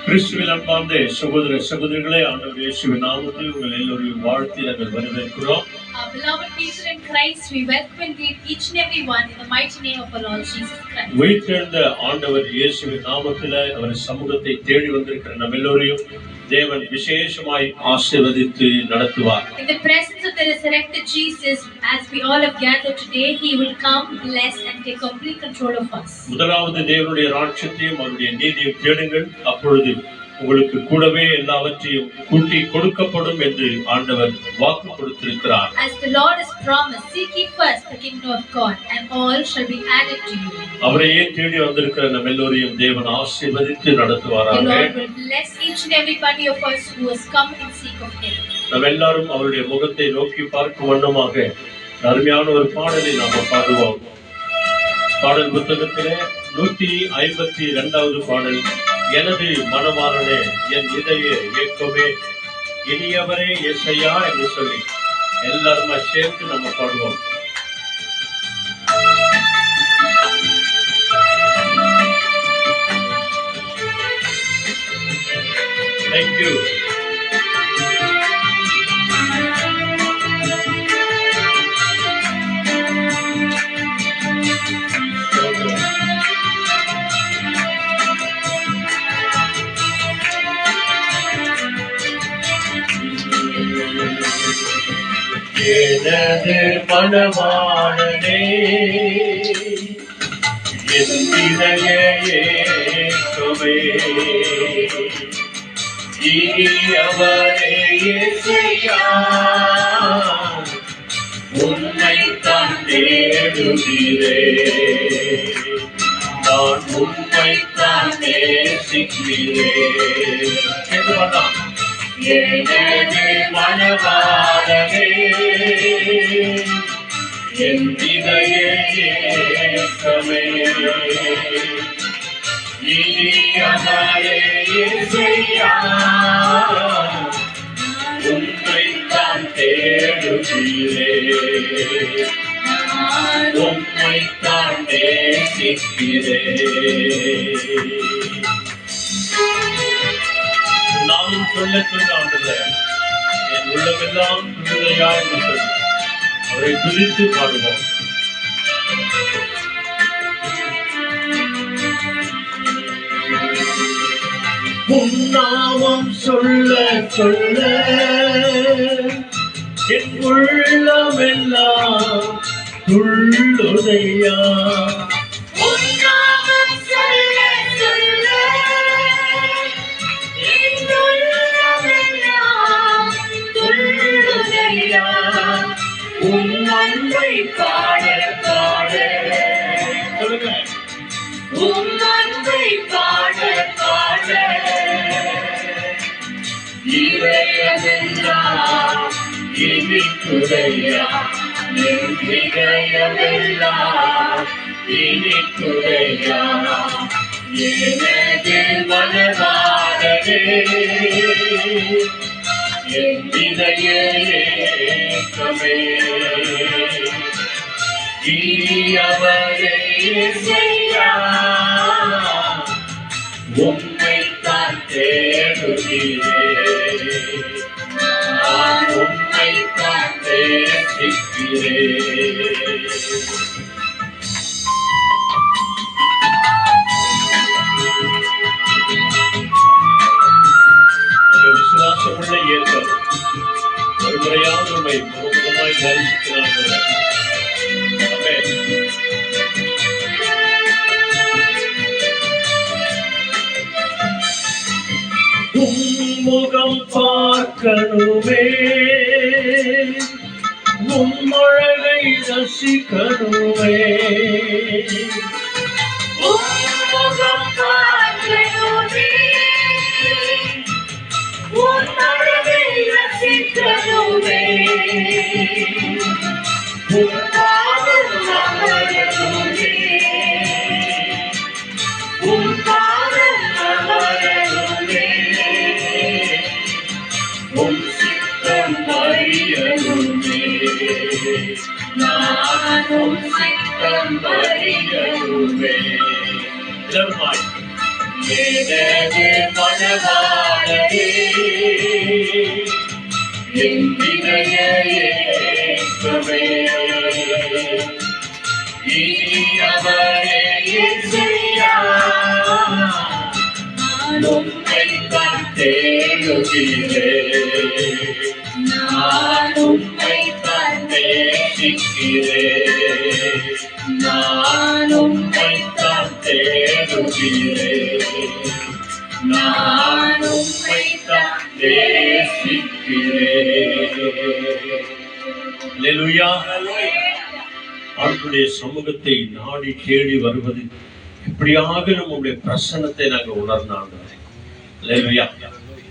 கிறிஸ்துவில் அன்பார்ந்த சகோதர சகோதரிகளே, ஆண்டவர் இயேசுவின் நாமத்தில் உங்கள் எல்லோரையும் வாழ்த்தி நாங்கள் வரவேற்கிறோம். Beloved people in Christ, we welcome each and every one in the mighty name of our Lord Jesus Christ. உயிர்த்தெழுந்த ஆண்டவர் இயேசுவின் நாமத்தில் அவர் சமூகத்தை தேடி வந்திருக்கிற நம்ம எல்லோரையும் தேவன் விசேஷமாய் ஆசீர்வதித்து நடத்துவார். In the presence of the resurrected Jesus, as we all have gathered today, He will come, bless and take complete control of us. முதலாவது தேவனுடைய ராஜ்யத்தையும் அவருடைய நீதியையும் தேடுங்கள், அப்பொழுது உங்களுக்கு கூடவே எல்லாவற்றையும் கூட்டி கொடுக்கப்படும் என்று ஆண்டவர் வாக்கு கொடுத்திருக்கிறார். As the Lord has promised, seek ye first the kingdom of God, and all shall be added to you. அவரையே தேடி வந்திருக்கிற நம்ம எல்லோரையும் தேவன் ஆசீர்வதித்து நடத்துவாராக. The Lord will bless each and every one of us who has come in seek of Him. நம்ம எல்லாரும் அவருடைய முகத்தை நோக்கி பார்க்கும் வண்ணமாக அருமையான ஒரு பாடலை நாம பாடுவோம். பாடல் புத்தகத்திலே 152வது பாடல், எனது மனமாறனே என் இதய ஏக்கமே இனியவரே இயேசையா என்று சொல்லி எல்லாருமா சேர்த்து நம்ம பாடுவோம். Thank you. எனது மனமானனே என் இதய ஏக்கமே இனியவரே இயேசையா உம்மைத்தான் தேடுகிறேன், நான் உம்மைத்தான் நேசிக்கிறேன். எனது மனமானனே என் இதய ஏக்கமே இனியவரே இயேசையா உம்மைத்தான் தேடுகிறேன், உம்மைத்தான் நேசிக்கிறேன். நானும் சொல்ல ஆண்டவரே, என் உள்ளமெல்லாம் துதியா என்று சொல்லி அவரை துதித்து பாடுவோம். உம் நாமம் சொல்ல சொல்ல என் உள்ளமெல்லாம் துள்ளுதையா. உம் அன்பை பாட பாட உம் அன்பை பாட பாட இதயமெல்லாம் இனிக்குதையா, என் இதயமெல்லாம் இனிக்குதையா. எனது மனமானனே என் இதய ஏக்கமே இனியவரே இயேசையா உம்மைத்தான் தேடுகிறேன், நான் உம்மைத்தான் நேசிக்கிறேன். விசுவாசமுள்ள ஏற்றம் ஒரு முறையாக உண்மை முகமுகமாய் தரிசிக்கிறார்கள். உம்முகம் பார்க்கணுமே, உம்மழகை ரசிக்கணுமே, உம்முகம் பார்க்கணுமே, உம்மழகை ரசிக்கணுமே, உம் பாதம் அமரணுமே, உம் பாதம் அமரணுமே, உம் சித்தம் அறியணுமே, நான் உம் சித்தம் அறியணுமே. எனது மனவாளனே, என் இதய இயேசுவே, இனியவரே இயேசுயா, நான் உம்மைத்தான் தேடுகிறேன், நான் உம்மைத்தான் நேசிக்கிறேன், நான் உம்மைத்தான் தேடுகிறேன், நான் உம்மைத்தான் நேசிக்கிறேன். அல்லேலூயா. ஆண்டவருடைய சமூகத்தை நாடி தேடி வருவது எப்படியாக நம்முடைய பிரசன்னத்தை நாங்கள் உணர்ந்தாங்க. அல்லேலூயா.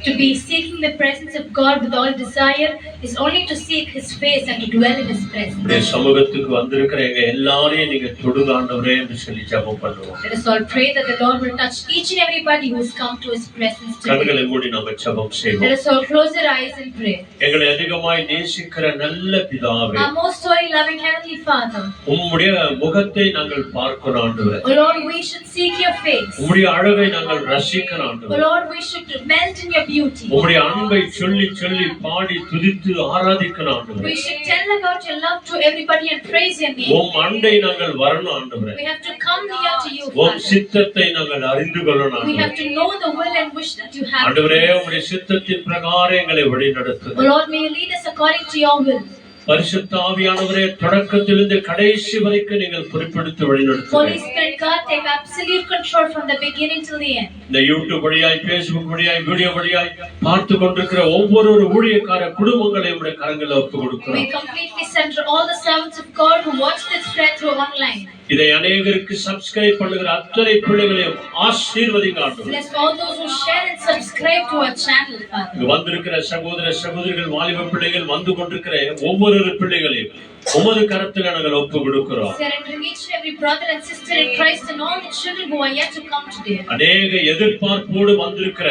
To be seeking the presence of God with all desire is only to seek His face and to dwell in His presence. உடைய சமூகத்துக்கு வந்திருக்கிற எங்க எல்லாரையும் நீங்க தொடுங்க ஆண்டவரே என்று சொல்லி ஜெபம் பண்ணுவோம். Let us all pray that the Lord will touch each and everybody who has come to His presence today. கண்களை மூடி நாம ஜெபம் செய்வோம். Let us all close our eyes and pray. எங்களை அதிகமாய் நேசிக்கிற நல்ல பிதாவே, Our most holy, loving Heavenly Father, உம்முடைய முகத்தை நாங்கள் பார்க்கிறோம் ஆண்டவரே. O Lord, we should seek Your face. உம்முடைய அழகை நாங்கள் ரசிக்கிறோம் O ஆண்டவரே. Lord, we should melt in Your beauty. உம்முடைய அன்பை சொல்லி சொல்லி பாடி துதித்து ஆராதிக்கிறோம் ஆண்டவரே. We should tell about Your love to everybody and praise Your name. உம் அண்டை நாங்கள் வரணும் ஆண்டவரே. We have to come near to You, um Father. சித்தத்தை நாங்கள் அறிந்து கொள்ளணும் We have ஆண்டவரே. to know the will and wish that You have. ஆண்டவரே, உம்முடைய சித்தத்தின் பிரகாரம் எங்களை O வழிநடத்துங்க. Lord, may You lead us according to Your will. பரிசுத்த ஆவியானவரே, தொடக்கத்திலிருந்து கடைசி வரைக்கும் நீங்கள் பொறுப்பெடுத்து Holy வழிநடத்துங்க. Spirit, God, take absolute control from the beginning till the end. இந்த யூடியூப் வழியாய், பேஸ்புக் வழியாய், வீடியோ வழியாய் பார்த்து கொண்டிருக்கிற ஒவ்வொரு ஊழியக்கார குடும்பங்களை உடைய கரங்களை ஒப்பு We கொடுக்கிறோம். completely center all the servants of God who watch this thread through online. இதை அநேகருக்கு சப்ஸ்கிரைப் பண்ணுகிற அத்தனை பிள்ளைகளையும் ஆசீர்வதிங்க ஆண்டவரே. Bless all those who share and subscribe to our channel, Father. இங்கு வந்திருக்கிற சகோதர சகோதரிகள், வாலிப பிள்ளைகள், வந்து கொண்டிருக்கிற ஒவ்வொரு பிள்ளைகளையும் உமது கரத்தில் நாங்கள் ஒப்பு கொடுக்கிறோம். Surrendering each and every brother and sister in Christ and all the children who are yet to come today. அநேக எதிர்பார்ப்போடு வந்திருக்கிற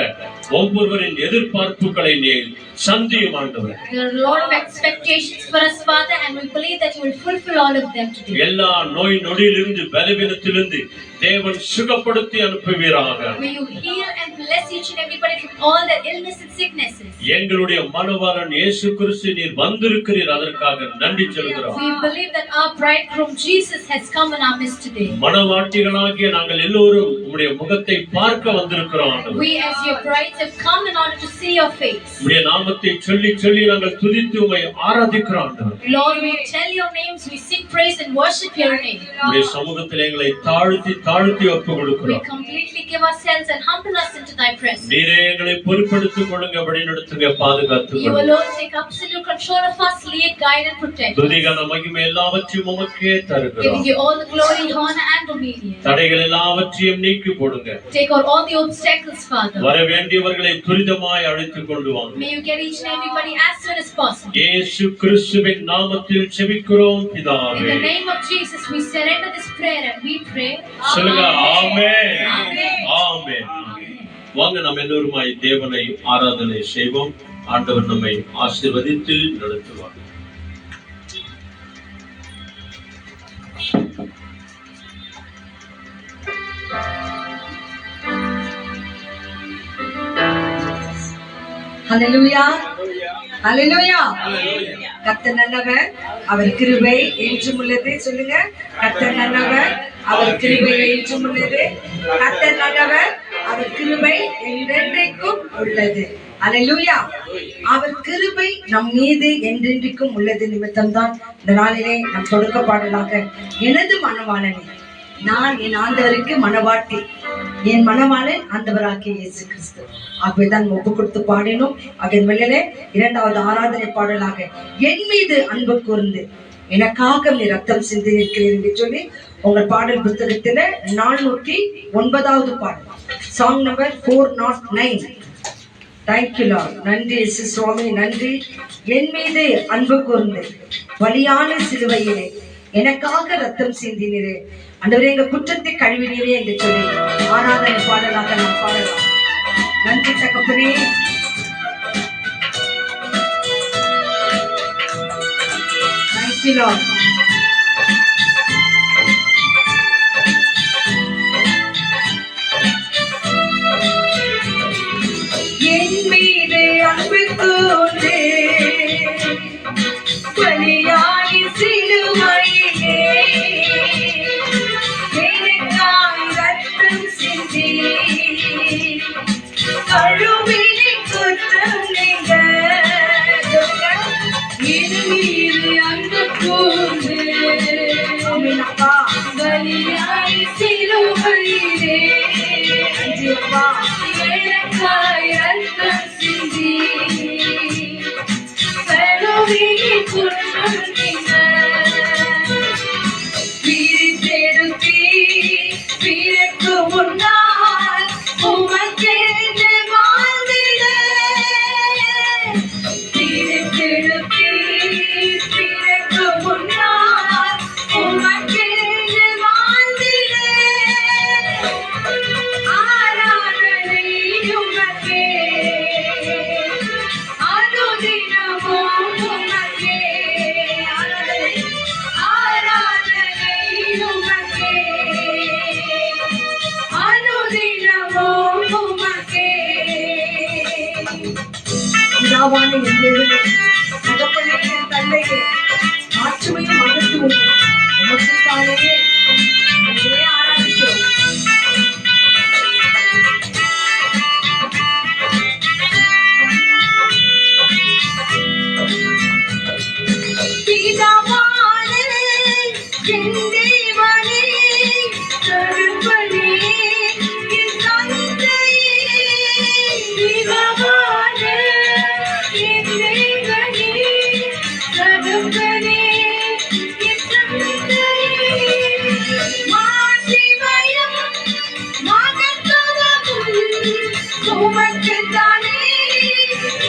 ஒவ்வொருவரின் எதிர்பார்ப்புகளை நீ சந்தியும் ஆண்டவரே. There are a lot of expectations for us, Father, and we believe that You will fulfill all of them today. எல்லா நோய் நொடியிலிருந்து, பலவீனத்திலிருந்து தேவன் சுகப்படுத்தி அனுப்புவீராக. May You heal and bless each and everybody from all their illness and sicknesses. எங்களுடைய மனவாளன் இயேசு கிறிஸ்து நீர் வந்திருக்கிறீர், அதற்காக நன்றி சொல்கிறோம். We believe that our bridegroom Jesus has come in our midst today. மனவாட்டிகளாகிய நாங்கள் எல்லோரும் உம்முடைய முகத்தை பார்க்க வந்திருக்கிறோம் ஆண்டவரே. We as Your brides have come in order to see Your face. உம்முடைய நாமத்தை சொல்லி சொல்லி நாங்கள் துதித்து உம்மை ஆராதிக்கிறோம் ஆண்டவரே. Lord, we tell Your names, we sing praise and worship Your name. உம்முடைய சமூகத்தில் எங்களை தாழ்த்தி தாழ்த்தி ஒப்பு We கொடுக்கிறோம். completely give ourselves and humble us into Thy presence. நீரே எங்களை பொறுப்பெடுத்துக் கொள்ளுங்க, வழிநடத்துங்க, பாதுகாத்துக் You கொள்ளுங்க. alone take absolute control of us, lead, guide and protect. துதிகன மகிமை எல்லாவற்றையும் உமக்கே Giving தருகிறோம். You all the glory, honor and dominion. தடைகள் எல்லாவற்றையும் நீக்கி போடுங்க. Take out all the obstacles, Father. வர வேண்டியவர்களை துரிதமாய் அழைத்துக் கொண்டு வாங்க. May You get each and everybody as soon as possible. இயேசு கிறிஸ்துவின் நாமத்தில் செபிக்கிறோம் In பிதாவே. the name of Jesus, we surrender this prayer and we pray. சொல்லுங்க, ஆமென். Amen. ஆமென். வாங்க நம்ம எல்லோருமாய் தேவனை ஆராதனை செய்வோம். ஆண்டவர் நம்மை ஆசீர்வதித்து நடத்துவார். ஹல்லேலூயா, ஹல்லேலூயா. கர்த்தர் நல்லவர், அவர் கிருபை என்றும் உள்ளது. சொல்லுங்க, கர்த்தர் நல்லவர், அவர் கிருபை என்றும் உள்ளது. கர்த்தர் நல்லவர், அவர் கிருபை என்றென்றைக்கும் உள்ளது. ஹல்லேலூயா. அவர் கிருபை நம் மீது என்றென்றைக்கும் உள்ளது நிமித்தம்தான் இந்த நாளிலே நம் தொடக்க பாடலாக எனது மனவாளனே, நான் என் ஆண்டவருக்கு மனவாட்டி, என் மனவாளன் ஆண்டவராகிய இயேசு கிறிஸ்து. ஆகவேதான் ஒப்பு கொடுத்து பாடினோம். அதன் வெளியிலே இரண்டாவது ஆராதனை பாடலாக என் மீது அன்பு கூர்ந்து எனக்காக நீ ரத்தம் சிந்தி இருக்கிறீர் என்று சொல்லி உங்கள் பாடல் புத்தகத்துல 409வது பாடல், சாங் நம்பர் 409. Thank you Lord. நன்றி இயேசு சுவாமி, நன்றி. என் மீது அன்பு கூர்ந்து பலியான சிலுவையிலே எனக்காக ரத்தம் சிந்தினீரே, ஆண்டவரே எங்க குற்றத்தை கழுவினீரே என்று சொல்லி ஆராதனை பாடலாக நாம் பாடலாம். நன்றி தகப்பனே. Thank you Lord. சிலுவையிலே எனக்காய் ரத்தம் சிந்தி கழுவினை குற்றம் நீங்க என் மீது அன்பு கூர்ந்து அப்பா பலியாய் சிலுவையிலே அப்பா எனக்காய் ரத்தம் சிந்தி கழுவினை குற்றம் நீங்க பிரித்தெடுத்தீ பிறக்கு முன்னால் உமக்கென்று வாழ்ந்திட பிரித்தெடுத்தீ பிறக்கு முன்னால் உமக்கென்று வாழ்ந்திட ஆராதனை உமக்கே அனுதினமும் உமக்கே ஆராதனை உமக்கே அனுதினமும் உமக்கே பிதாவான என் தேவனே, தகப்பனே, என் தந்தையே, ஆற்றுமையும் அகற்றுவோம் உமக்குத்தானே உம்மையே ஆராதிக்கிறோம். பிதாவான என் தேவனே, தகப்பனே, என் தந்தையே, பிதாவான என் தேவனே, தகப்பனே, என் தந்தையே, மாசிமயம் மகத்துவமும் உமக்குத்தானே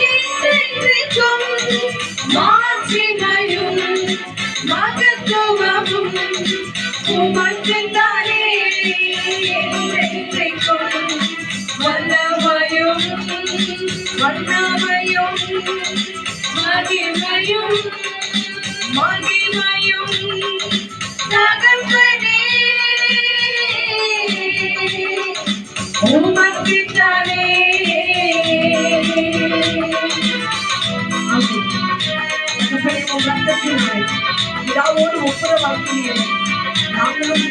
என்றென்றைக்கும். மாட்சிமையும் மகத்துவமும் உமக்குத்தானே என்றென்றைக்கும். வல்லமையும் வல்லமையும் மகிமையும் மகிமையும் தகப்பனே உமக்குத்தானே. தகப்பனே, உம் ரத்தத்தினாலே பிதாவோடு ஒப்புரவாக்கினீர். நாங்களும்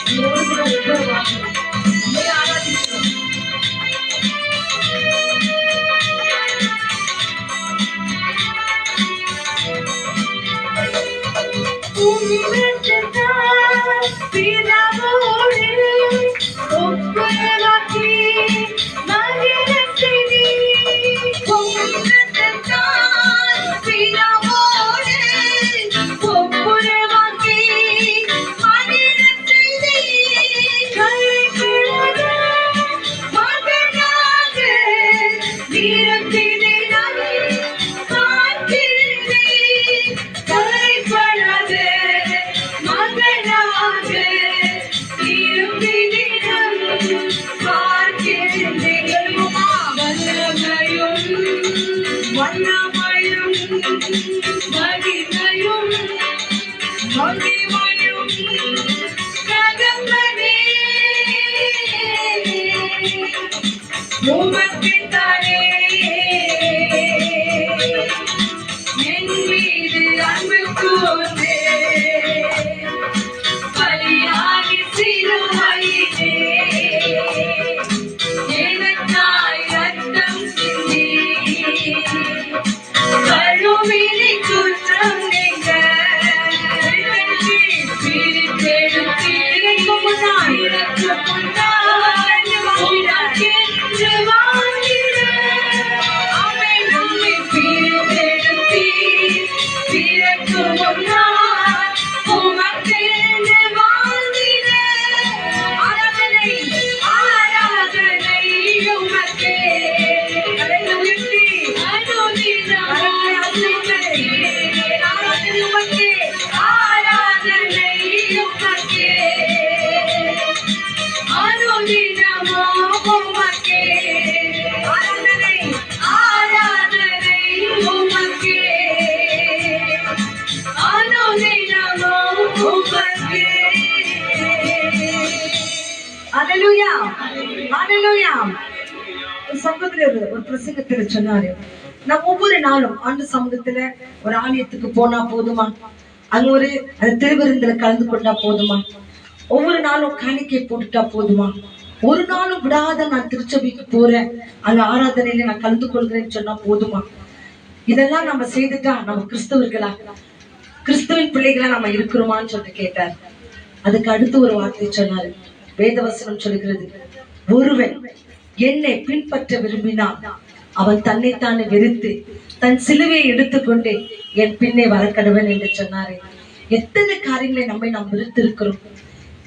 உங்களோடு கூட ஒப்புரவாக்கிறோம். உம்மை ஆராதிக்கிறோம். உம்மிடத்தான் பிதாவோடு ஒப்புரவாக்கி மகிழச் செய்தீர். உம்மிடத்தான் பிதாவோடு ஒப்புரவாக்கி மகிழச் செய்தீர். கரைபடாத மகனாக நிரப்பினார் காத்திருந்தீர். கரைபடாத மகனாக இருப்பினிடம் பார்க்கின்றீர். வல்லமையும் வல்லமையும் மகிமையும் மகிமையும் தகப்பனே உமக்குத்தானே. என் மீது அன்பு கூர்ந்து பலியாகி சிலுவையிலே எனக்காய் ரத்தம் சிந்தி கழுவினை குற்றம் நீங்க பிரித்தெடுத்து எனக்கு முன்னால் உனக்கென்று வாழ்ந்திட. அவன் நம்மை பிரித்தெடுத்து பிறக்கு முன்னால் உமக்கென்று வாழ்ந்திட. ஆராதனை ஆராதனை உமக்கே. கரங்களை உயர்த்தி கரங்களை அசைத்து ஆராதனை உமக்கே. ஆராதனை உமக்கே. அனுதினமும் உமக்கே. ஆராதனை ஆராதனை உமக்கே. அனுதினமும் உமக்கே. அல்லேலூயா, அல்லேலூயா. ஒரு சகோதரர் ஒரு பிரசங்கத்துல சொன்னாரு, நான் ஒவ்வொரு நாளும் ஆண்டு சமூகத்துல ஒரு ஆலயத்துக்கு போனா போதுமா, அங்க ஒரு அந்த திருவிருந்துல கலந்து கொண்டா போதுமா? ஒவ்வொரு நாளும் காணிக்கை போட்டுட்டா போதுமா? ஒரு நாளும் விடாத நான் திருச்சபைக்கு போறேன், அந்த ஆராதனையில நான் கலந்து கொள்கிறேன்னு சொன்னா போதுமா? இதெல்லாம் நம்ம செய்துட்டா நம்ம கிறிஸ்தவர்களா, கிறிஸ்துவின் பிள்ளைகளா நம்ம இருக்கிறோமான்னு சொல்லிட்டு கேட்டார். அதுக்கு அடுத்து ஒரு வார்த்தை சொன்னாரு. வேதவசனம் சொல்லுகிறது, ஒருவன் என்னை பின்பற்ற விரும்பினான் அவன் தன்னைத்தானே வெறுத்து தன் சிலுவையை எடுத்துக்கொண்டு என் பின்னே வரக்கடவன் என்று சொன்னாரு. எத்தனை காரியங்களை நம்மை நாம் வெறுத்து இருக்கிறோம்,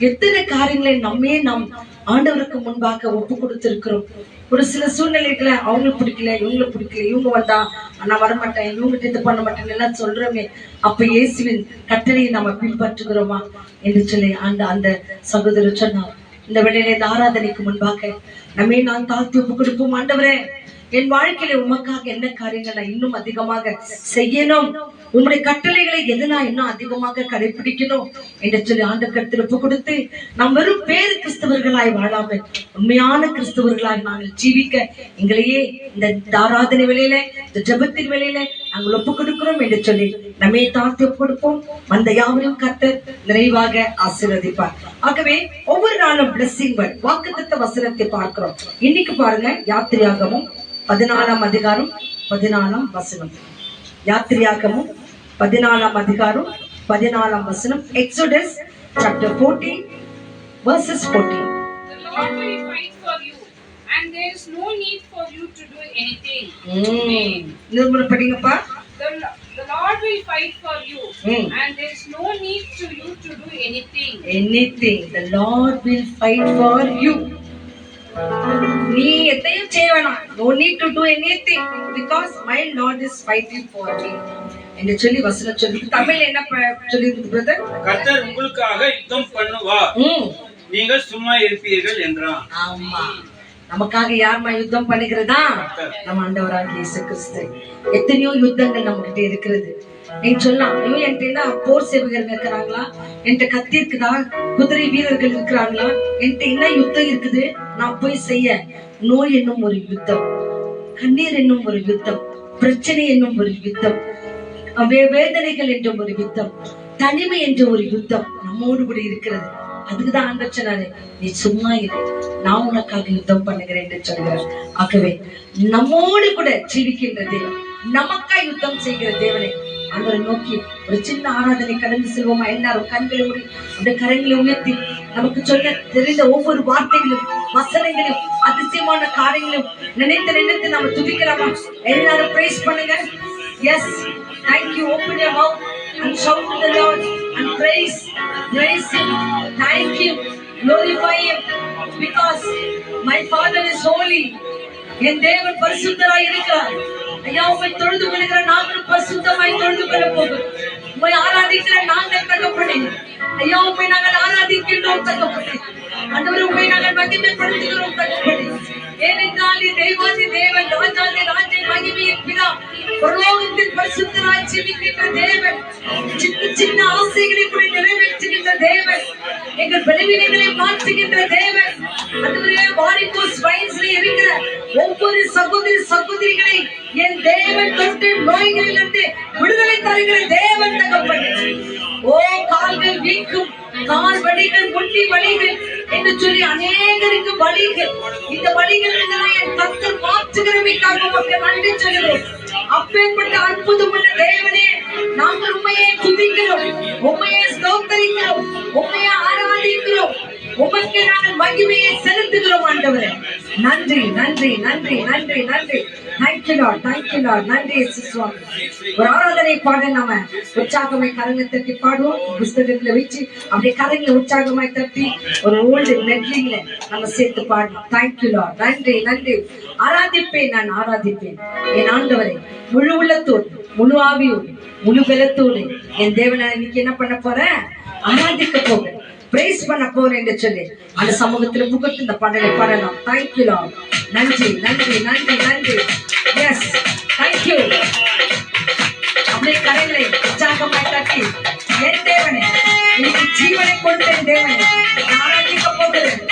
எத்தனை காரியங்களை நம்மே நாம் ஆண்டவருக்கு முன்பாக ஒப்பு கொடுத்திருக்கிறோம். ஒரு சில சூழ்நிலைகளை அவங்களுக்கு பிடிக்கல, இவங்களுக்கு பிடிக்கல, இவங்க வந்தா நான் வரமாட்டேன், இவங்க இது பண்ண மாட்டேன் எல்லாம் சொல்றோமே, அப்ப இயேசுவின் கட்டளையை நம்ம பின்பற்றுகிறோமா என்று சொல்லி அந்த சகோதரர் சொன்னார். இந்த வேளையில இந்த ஆராதனைக்கு முன்பாக நம்மை நான் தாழ்த்தி ஒப்பு கொடுப்போம். ஆண்டவரே, என் வாழ்க்கையில உமக்காக என்ன காரியங்கள் நான் இன்னும் அதிகமாக செய்யணும், உங்களுடைய கட்டளைகளை எது நான் இன்னும் அதிகமாக கடைபிடிக்கணும் என்று சொல்லி ஆண்டு கருத்தில் ஒப்பு கொடுத்து நாம் வெறும் பேரு கிறிஸ்தவர்களாய் வாழாமல் உண்மையான கிறிஸ்தவர்களாய் நாங்கள் ஜீவிக்க எங்களையே இந்த ஆராதனை வேளையில, இந்த ஜெபத்தின் வேளையில நாங்கள் ஒப்பு கொடுக்கிறோம் என்று சொல்லி நம்மை தாழ்த்தி ஒப்பு கொடுப்போம். அந்த யாவரையும் கர்த்தர் நிறைவாக ஆசீர்வதிப்பார். ஆகவே ஒவ்வொரு நாளும் பிளஸிங் வேர்ட், வாக்குத்தத்த வசனத்தை பார்க்கிறோம். இன்னைக்கு பாருங்க, யாத்திரையாகமும் 14ஆம் அதிகாரம் 14ஆம் வசனம். யாத்திரையாகமும் 14ஆம் அதிகாரம் 14ஆம் வசனம். Exodus chapter 14 verses 14. The Lord will fight for you, and there is no need for you to do anything. நிர்மல படிங்கப்பா. The Lord will fight for you, and there is no need to you to do anything. Anything. The Lord will fight for you. நீ எதையும் செய்ய வேணாம். No need to do anything because my Lord is fighting for me என்று சொல்லி வசனம் சொல்லி. தமிழ்ல என்ன சொல்லி இருக்கு பிரதர்? கர்த்தர் உங்களுக்காக யுத்தம் பண்ணுவார், நீங்கள் சும்மா இருப்பீர்கள் என்றான். ஆமா, நமக்காக யாருமா யுத்தம் பண்ணுகிறதா? நம்ம ஆண்டவராகிய இயேசு கிறிஸ்து. எத்தனையோ யுத்தங்கள் நம்ம கிட்ட இருக்கிறது. நீங்க சொல்லலாம், ஐயோ என்கிட்ட போர் சேவகர்கள் இருக்கிறாங்களா, என்கிட்ட கத்தி இருக்குதா, குதிரை வீரர்கள் இருக்கிறாங்களா, என்கிட்ட என்ன யுத்தம் இருக்குது நான் போய் செய்ய? நோய் என்னும் ஒரு யுத்தம், கண்ணீர் என்னும் ஒரு யுத்தம், பிரச்சனை என்னும் ஒரு யுத்தம், வேதனைகள் என்ற ஒரு யுத்தம், தனிமை என்ற ஒரு யுத்தம் நம்மோடு கூட இருக்கிறது. அதுக்குதான் ஆண்டவர் சொன்னாரு, நீ சும்மா இரு, நான் உனக்காக யுத்தம் பண்ணுகிறேன் என்று சொல்கிறார். ஆகவே நம்மோடு கூட ஜீவிக்கின்ற தேவன், நமக்கா யுத்தம் செய்கிற தேவனை ஆண்டவரை நோக்கி ஒரு சின்ன ஆராதனை கடந்து செல்வோமா? எல்லாரும் கண்களை மூடி அந்த கரங்களை உயர்த்தி நமக்கு சொல்ல தெரிந்த ஒவ்வொரு வார்த்தைகளும் வசனங்களும் அதிசயமான காரியங்களும் நினைத்து நினைத்து நம்ம துதிக்கலாமா? எல்லாரும் பிரைஸ் பண்ணுங்க. Yes, thank you. Open your mouth and shout to the Lord and praise Him. Thank Him, glorify Him, because my Father is holy. என் தேவன் பரிசுத்தராய் இருக்கிறார். ஐயா, உம்மை தொழுது கொள்கிற நாங்கள் பரிசுத்தமாய் தொழுது கொள்ள போகிறோம். உம்மை ஆராதிக்கிற நாங்கள் தகப்பனே, ஐயா உம்மை நாங்கள் ஆராதிக்கின்றோம் தகப்பனே. ஆண்டவரே, உம்மை நாங்கள் மகிமைப்படுத்துகிறோம் தகப்பனே. ஏனென்றால் நீ தேவாதி தேவன், ராஜாதி ராஜன், மகிமையின் பிதா, பரலோகத்தில் பரிசுத்தராய் ஜீவிக்கின்ற தேவன், சின்ன சின்ன ஆசைகளை கூட நிறைவேற்றுகின்ற தேவன், எங்கள் பலவீனங்களை மாற்றுகின்ற தேவன். ஆண்டவரே, வாரிகோஸ் வைன்ஸ்ல இருக்கிற ஒவ்வொரு சகோதரிகளை என் தேவன் தொட்டு நோய்களிலிருந்து விடுதலை தருகிற தேவன் தகப்பனே. ஓ, கால்கள் வீக்கும், கால் வலிகள், முட்டி வலிகள் என்று சொல்லி அநேகருக்கு வலிகள், இந்த வலிகள் என் கர்த்தர் மாற்றுகிறமைக்காக உமக்கு நன்றி சொல்கிறோம். அப்பேற்பட்ட அற்புதமுள்ள தேவனே, நாங்கள் உண்மையை துதிக்கிறோம், உண்மையை ஸ்தோத்தரிக்கிறோம், உண்மையை ஆராதிக்கிறோம், உமக்கு நாங்கள் மகிமையை செலுத்துகிறோம். ஆண்டவரே, நன்றி நன்றி நன்றி நன்றி நன்றி. Thank you Lord, thank you Lord. நன்றி இயேசுவாமி. ஒரு ஆராதனை பாட நாம உற்சாகமாய் கரங்களை தட்டி பாடுவோம். புஸ்தகங்களை வச்சு அப்படியே கரங்களை உற்சாகமாய் தட்டி ஒரு ஓல்டு மெட்லிங்ல நம்ம சேர்த்து பாடணும். Thank you Lord. நன்றி நன்றி. ஆராதிப்பேன், நான் ஆராதிப்பேன் என் ஆண்டவரை முழு உள்ளத்தோடு, முழு ஆவியோடு, முழு பலத்தோடு. என் தேவனை இன்னைக்கு என்ன பண்ண போறேன்? ஆராதிக்க போகிறேன், பிரைஸ் பண்ண போறேன் என்று சொல்லி அந்த சமூகத்துல புகழ்ந்து இந்த பாடலை பாடலாம். Thank you Lord. நன்றி நன்றி நன்றி நன்றி. Yes, thank you. அப்படியே கரைகளை உற்சாகமாய் தட்டி, என் தேவனே, இன்னைக்கு ஜீவனை கொடுத்த தேவனை நான் ஆராதிக்க போகிறேன்.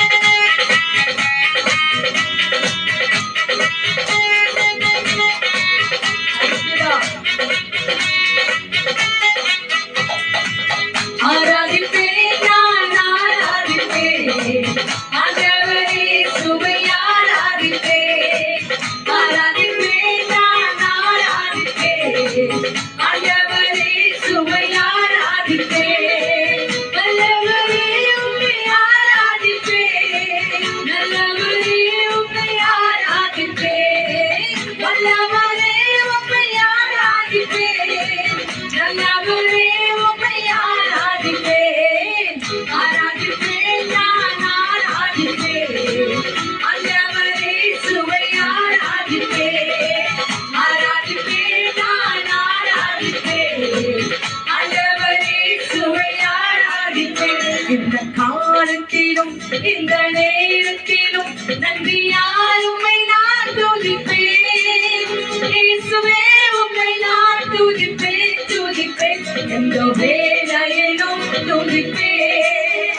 இந்த காலத்திலும் இந்த நேரத்திலும் நன்றியால் உம்மை நான் துதிப்பேன். இயேசுவே உம்மை நான் துதிப்பேன், துதிப்பேன். எந்த வேளையிலும் துதிப்பேன்.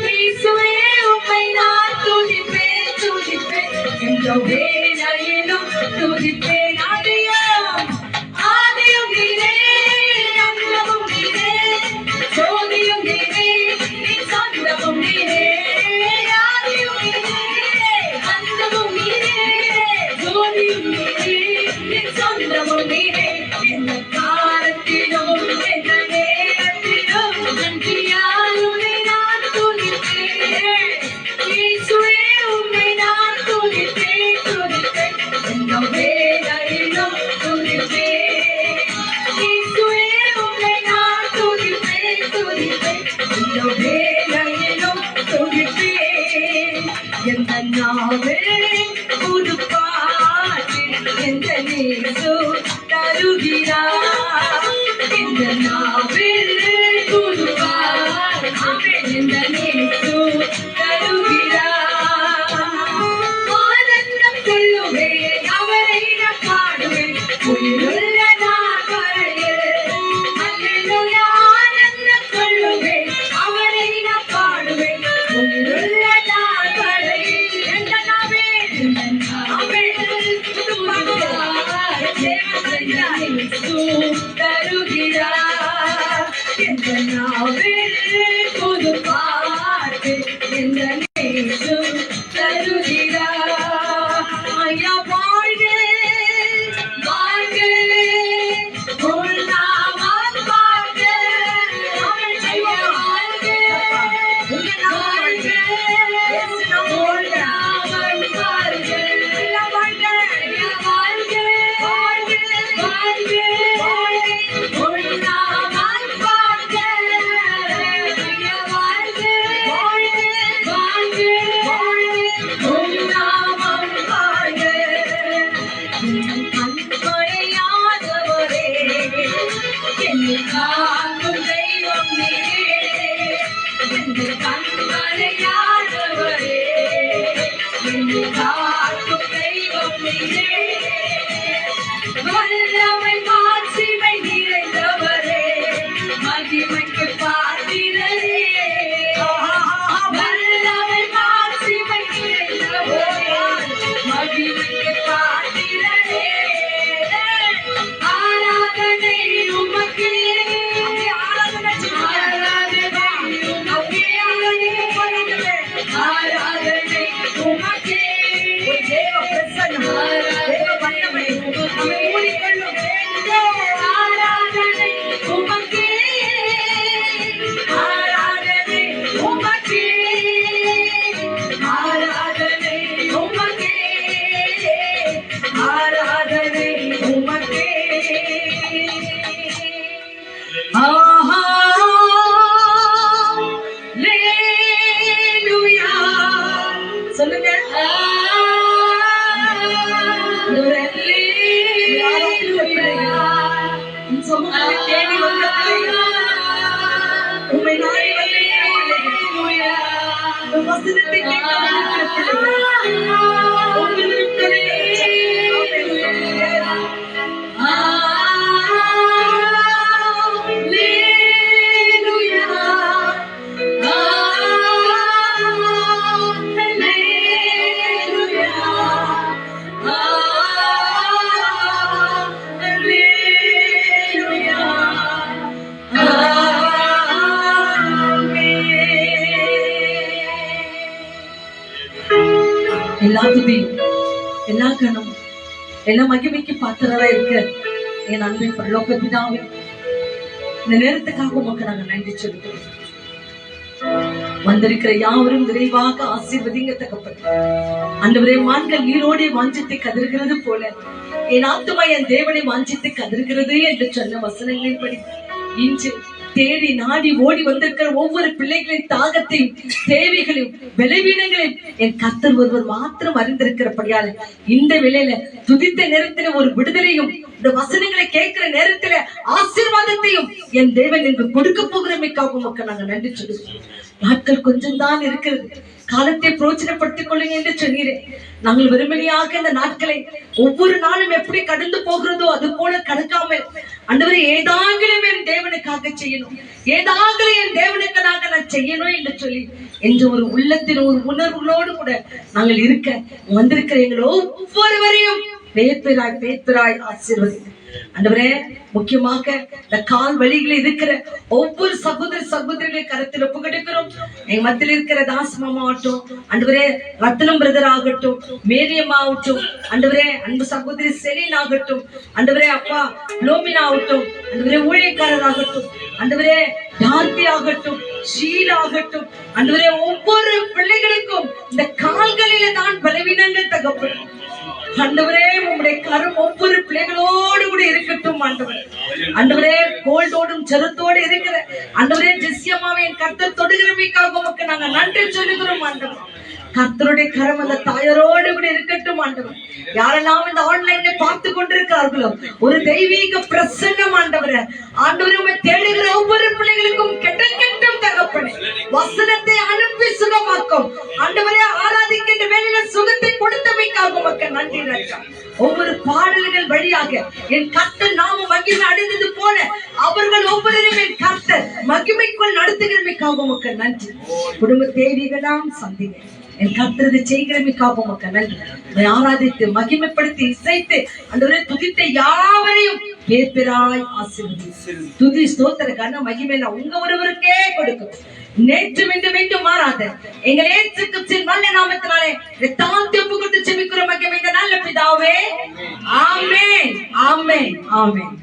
இயேசுவே உம்மை நான் துதிப்பேன், துதிப்பேன். எந்த வேளையிலும் துதிப்பேன். ஆதியும் நீரே, அந்தமும் நீரே, ஜோதியும் நீரே, என் சொந்தமும் நீரே. ஆதியும் நீரே, அந்தமும் நீரே, ஜோதியும் நீரே, என் சொந்தமும் நீரே. எந்த காலத்திலும் எந்த நேரத்திலும் நன்றியால் உம்மை நான் துதிப்பேன். இயேசுவே உம்மை நான் துதிப்பேன், துதிப்பேன். எந்த வேளையிலும் துதிப்பேன். இயேசுவே உம்மை நான் துதிப்பேன், துதிப்பேன். எந்த வேளையிலும் துதிப்பேன். எந்த நாவில் புது பாட்டு எந்த இயேசு தருகிறார். எந்த நாவில் புது பாட்டு எந்த இயேசு தருகிறார். ஆனந்தம் கொள்ளுவேன், அவரை நான் பாடுவேன், உயிருள்ள நாட்களில். அல்லேலூயா. ஆனந்தம் கொள்ளுவேன், அவரை நான் பாடுவேன், உயிருள்ள நாட்களில். எந்த நாவில், எந்த நாவில் புது பாட்டு இயேசு தருகிறார். எந்த நாவில் புது பாட்டு எந்த இயேசு தருகிறார். ஐயா வாழ்க, வாழ்க, உன் நாமம் வாழ்க. ஐயா வாழ்க, உன் நாமம் வாழ்க. உன் நாமம் வாழ்க. ஐயா வாழ்க, ஐயா வாழ்க, வாழ்க, வாழ்க, வாழ்க. உன் நாமம் வாழ்க. ஐயா வாழ்க, வாழ்க, வாழ்க, வாழ்க. உன் நாமம் வாழ்க. என் கண்மலையானவரே, என்னை காக்கும் தெய்வம் நீரே. என் கண்மலையானவரே, என்னை காக்கும் தெய்வம் நீரே. வல்லமை மாட்சிமை நிறைந்தவரே, மகிமைக்கு பாத்திரரே. வல்லமை மாட்சிமை நிறைந்தவரே, மகிமைக்கு பாத்திரரே. ஆராதனை உமக்கே, ஆராதனை உமக்கே, ஆராதனை உமக்கே. தேவ பிரசன்னம், தேவ வல்லமை நம்மை மூடிக்கொள்ளும். ஆராதனை உமக்கே, ஆராதனை உமக்கே, ஆராதனை உமக்கே, ஆராதனை உமக்கே. ஆஹா, அல்லேலூயா. சொல்லுங்க. ஆண்டவரே, அல்லேலூயா. உம் சமூகத்தை தேடி வந்த பிள்ளைகள், உம்மை நாடி வந்த பிள்ளைகள், உம் வசனத்தை கேட்டு வந்திருக்கிற பிள்ளைகள், உங்களுக்குள்ளே எல்லா துதியும் எல்லா கணம் எல்லா மகிமைக்கு பாத்திரரா இருக்க என் அன்பின் பரலோக பிதாவே, இந்த நேரத்துக்காக உமக்கு நாங்க நன்றி சொல்லுகிறோம். வந்திருக்கிற யாவரும் விரைவாக ஆசீர்வதிங்க தகப்பனே. ஆண்டவரே, மான்கள் நீரோடே வாஞ்சித்து கதறுகிறது போல என் ஆத்துமா என் தேவனை வாஞ்சித்து கதறுகிறது என்று சொன்ன வசனங்களின்படி இன்று தேடி நாடி ஓடி வந்திருக்கிற ஒவ்வொரு பிள்ளைகளின் தாகத்தையும் தேவைகளையும் பலவீனங்களையும் என் கர்த்தர் ஒருவர் மாத்திரம் அறிந்திருக்கிறபடியால் இந்த வேளையில துதித்த நேரத்துல ஒரு விடுதலையும் இந்த வசனங்களை கேட்கிற நேரத்துல ஆசீர்வாதத்தையும் என் தேவன் எனக்கு கொடுக்க போகிறமைக்காக மக்கள் நாங்க நன்றி சொல்லுவோம். நாட்கள் கொஞ்சம் தான் இருக்கிறது, காலத்தை பிரோஜனப்படுத்திக் கொள்ளுங்க என்று சொன்னீரேன். நாங்கள் வெறுமனையாக இந்த நாட்களை ஒவ்வொரு நாளும் எப்படி கடந்து போகிறதோ அது போல கடக்காமல் ஆண்டவரே ஏதாகிலும் என் தேவனுக்காக செய்யணும், ஏதாகிலும் என் தேவனுக்காக நான் செய்யணும் என்று சொல்லி என்ற ஒரு உள்ளத்தின் ஒரு உணர்வுகளோடு கூட நாங்கள் இருக்க வந்திருக்கிற எங்களோ ஒவ்வொருவரையும் பேர்பெராய் ஆசீர்வதிங்க ஆண்டவரே. முக்கியமாக இந்த கால் வழிகளில் இருக்கிற ஒவ்வொரு சகோதர சகோதரிகளை கருத்தில் ஒப்பு கொடுக்கிறோம். எங்க மத்தியில் இருக்கிற தாஸ் மாமா ஆகட்டும், ஆண்டவரே ரத்னம் பிரதர் ஆகட்டும், மேரியம்மா ஆகட்டும், ஆண்டவரே அன்பு சகோதரி செலின் ஆகட்டும், ஆண்டவரே அப்பா லோமினா ஆகட்டும், ஆண்டவரே ஊழியக்காரர் ஆகட்டும், ஆண்டவரே தார்த்தி ஆகட்டும், ஷீலா ஆகட்டும், ஆண்டவரே ஒவ்வொரு பிள்ளைகளுக்கும் இந்த கால்களில தான் பலவீனங்கள் தகப்படும். ஆண்டவரே உங்களுடைய கரம் ஒவ்வொரு பிள்ளைகளோடு கூட இருக்கட்டும் ஆண்டவரே. ஆண்டவரே கோல்டோடும் ஜெரத்தோடு இருக்கிற ஆண்டவரே ஜெசியம்மாவை என் கர்த்தர் தொடுகிறமைக்காக உமக்கு நாங்க நன்றி சொல்லுகிறோம் ஆண்டவர். கர்த்தருடைய கரம் அந்த தாயாரோடு கூட இருக்கட்டும் ஆண்டவர். யாரெல்லாம் இந்த ஆன்லைன்ல பார்த்து கொண்டிருக்கிறார்களோ ஒரு தெய்வீக பிரசன்னம் ஆண்டவரே, ஆண்டவரை தேடுகிற ஒவ்வொரு பிள்ளைகளுக்கும் கெட்டும் தகப்பனே வசனத்தை அனுப்பி சுகமாக்கும் ஆண்டவரே. ஆராதிக்கின்ற வேளையில சுகத்தை கொடுத்தமைக்காக உமக்கு நன்றி ராஜா. ஒவ்வொரு பாடல்கள் வழியாக என் கர்த்தர் நாம மகிமை அடைந்தது போல அவர்கள் ஒவ்வொருவரும் என் கர்த்தர் மகிமைக்குள் நடத்துகிறமைக்காக உமக்கு நன்றி. குடும்ப தேவைகளாம் சந்திங்க என் கர்த்தரது செய்கிறமைக்காக உமக்கு நன்றி. ஆராதித்து மகிமைப்படுத்தி இசைத்து ஆண்டவரே துதித்த யாவரையும் பேர்பெராய் ஆசீர்வதி. துதி ஸ்தோத்திர கன மகிமை உங்க ஒருவருக்கே கொடுக்கும். நேற்று மீண்டும் மாறாத எங்கள் இயேசு நல்ல நாமத்தினாலே தாழ்த்தி ஒப்பு கொடுத்து செபிக்கிற மகிமை நல்ல பிதாவே. ஆமென் ஆமென் ஆமென்.